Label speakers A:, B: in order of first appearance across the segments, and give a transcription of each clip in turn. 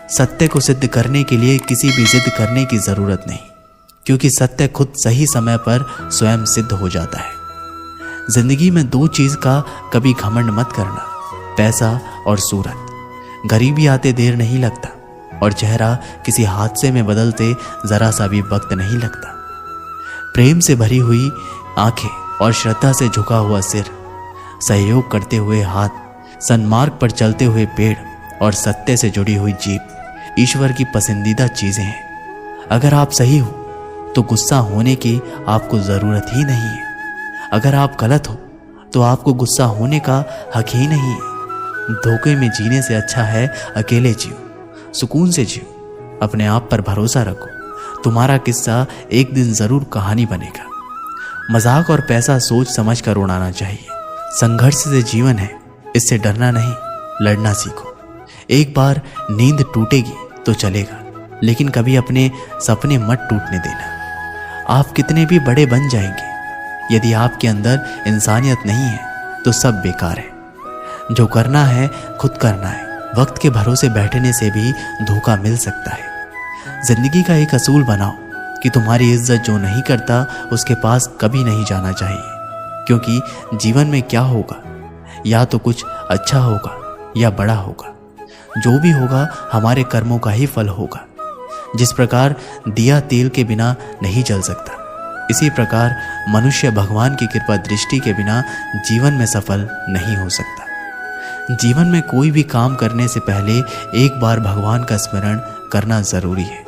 A: सत्य को सिद्ध करने के लिए किसी भी जिद करने की जरूरत नहीं, क्योंकि सत्य खुद सही समय पर स्वयं सिद्ध हो जाता है। जिंदगी में दो चीज का कभी घमंड मत करना, पैसा और सूरत। गरीबी आते देर नहीं लगता और चेहरा किसी हादसे में बदलते जरा सा भी वक्त नहीं लगता। प्रेम से भरी हुई आंखें और श्रद्धा से झुका हुआ सिर, सहयोग करते हुए हाथ, सन्मार्ग पर चलते हुए पेड़ और सत्य से जुड़ी हुई जीभ ईश्वर की पसंदीदा चीजें हैं। अगर आप सही हो तो गुस्सा होने की आपको जरूरत ही नहीं है। अगर आप गलत हो तो आपको गुस्सा होने का हक ही नहीं है। धोखे में जीने से अच्छा है अकेले जियो, सुकून से जियो, अपने आप पर भरोसा रखो। तुम्हारा किस्सा एक दिन जरूर कहानी बनेगा। मजाक और पैसा सोच समझ कर उड़ाना चाहिए। संघर्ष से जीवन है, इससे डरना नहीं, लड़ना सीखो। एक बार नींद टूटेगी तो चलेगा, लेकिन कभी अपने सपने मत टूटने देना। आप कितने भी बड़े बन जाएंगे, यदि आपके अंदर इंसानियत नहीं है तो सब बेकार है। जो करना है खुद करना है। वक्त के भरोसे बैठने से भी धोखा मिल सकता है। जिंदगी का एक असूल बनाओ कि तुम्हारी इज्जत जो नहीं करता उसके पास कभी नहीं जाना चाहिए, क्योंकि जीवन में क्या होगा, या तो कुछ अच्छा होगा या बड़ा होगा। जो भी होगा हमारे कर्मों का ही फल होगा। जिस प्रकार दिया तेल के बिना नहीं जल सकता, इसी प्रकार मनुष्य भगवान की कृपा दृष्टि के बिना जीवन में सफल नहीं हो सकता। जीवन में कोई भी काम करने से पहले एक बार भगवान का स्मरण करना जरूरी है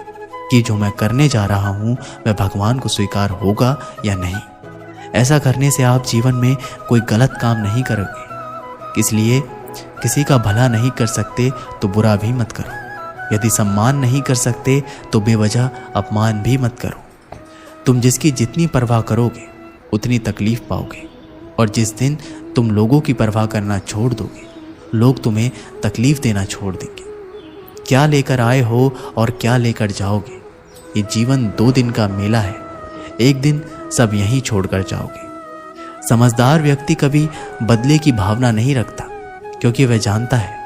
A: कि जो मैं करने जा रहा हूं वह भगवान को स्वीकार होगा या नहीं। ऐसा करने से आप जीवन में कोई गलत काम नहीं करोगे। इसलिए किसी का भला नहीं कर सकते तो बुरा भी मत करो। यदि सम्मान नहीं कर सकते तो बेवजह अपमान भी मत करो। तुम जिसकी जितनी परवाह करोगे उतनी तकलीफ पाओगे, और जिस दिन तुम लोगों की परवाह करना छोड़ दोगे, लोग तुम्हें तकलीफ देना छोड़ देंगे। क्या लेकर आए हो और क्या लेकर जाओगे, ये जीवन 2 दिन का मेला है। एक दिन सब यहीं छोड़कर जाओगे। समझदार व्यक्ति कभी बदले की भावना नहीं रखता, क्योंकि वह जानता है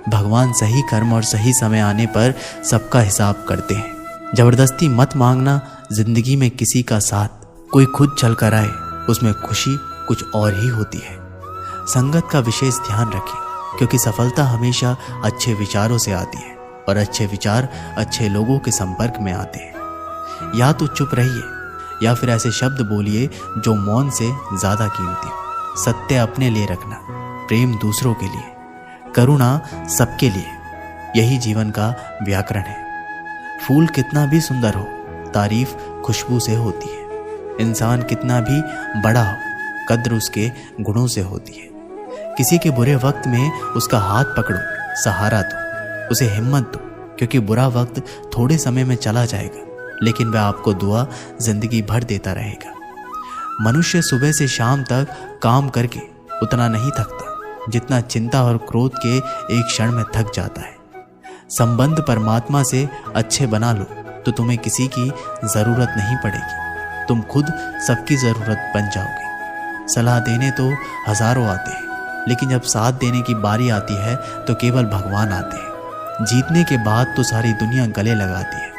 A: भगवान सही कर्म और सही समय आने पर सबका हिसाब करते हैं। जबरदस्ती मत मांगना जिंदगी में किसी का साथ। कोई खुद चल कर आए उसमें खुशी कुछ और ही होती है। संगत का विशेष ध्यान रखें, क्योंकि सफलता हमेशा अच्छे विचारों से आती है और अच्छे विचार अच्छे लोगों के संपर्क में आते हैं। या तो चुप रहिए या फिर ऐसे शब्द बोलिए जो मौन से ज्यादा कीमती हो। सत्य अपने लिए रखना, प्रेम दूसरों के लिए, करुणा सबके लिए, यही जीवन का व्याकरण है। फूल कितना भी सुंदर हो, तारीफ खुशबू से होती है। इंसान कितना भी बड़ा हो, कद्र उसके गुणों से होती है। किसी के बुरे वक्त में उसका हाथ पकड़ो, सहारा दो, उसे हिम्मत दो, क्योंकि बुरा वक्त थोड़े समय में चला जाएगा, लेकिन वह आपको दुआ जिंदगी भर देता रहेगा। मनुष्य सुबह से शाम तक काम करके उतना नहीं थकता जितना चिंता और क्रोध के एक क्षण में थक जाता है। संबंध परमात्मा से अच्छे बना लो तो तुम्हें किसी की जरूरत नहीं पड़ेगी। तुम खुद सबकी जरूरत बन जाओगे। सलाह देने तो हजारों आते हैं, लेकिन जब साथ देने की बारी आती है तो केवल भगवान आते हैं। जीतने के बाद तो सारी दुनिया गले लगाती है,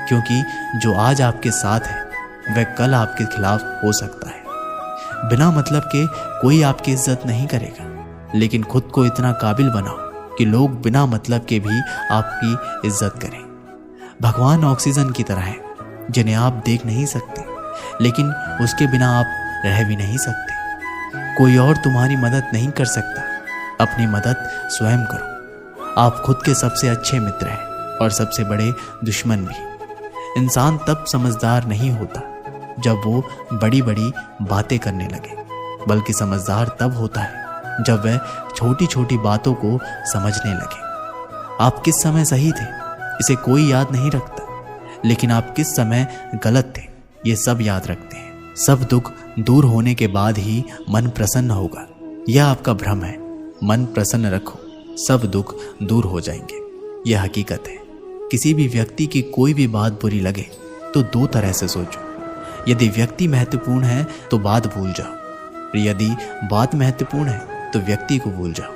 A: क्योंकि जो आज आपके साथ है वह कल आपके खिलाफ हो सकता है। बिना मतलब के कोई आपकी इज्जत नहीं करेगा, लेकिन खुद को इतना काबिल बनाओ कि लोग बिना मतलब के भी आपकी इज्जत करें। भगवान ऑक्सीजन की तरह है, जिन्हें आप देख नहीं सकते, लेकिन उसके बिना आप रह भी नहीं सकते। कोई और तुम्हारी मदद नहीं कर सकता, अपनी मदद स्वयं करो। आप खुद के सबसे अच्छे मित्र हैं और सबसे बड़े दुश्मन भी। इंसान तब समझदार नहीं होता जब वो बड़ी बड़ी बातें करने लगे, बल्कि समझदार तब होता है जब वह छोटी छोटी बातों को समझने लगे। आप किस समय सही थे इसे कोई याद नहीं रखता, लेकिन आप किस समय गलत थे ये सब याद रखते हैं। सब दुख दूर होने के बाद ही मन प्रसन्न होगा, यह आपका भ्रम है। मन प्रसन्न रखो, सब दुख दूर हो जाएंगे, यह हकीकत है। किसी भी व्यक्ति की कोई भी बात बुरी लगे तो 2 तरह से सोचो। यदि व्यक्ति महत्वपूर्ण है तो बात भूल जाओ, यदि बात महत्वपूर्ण है तो व्यक्ति को भूल जाओ।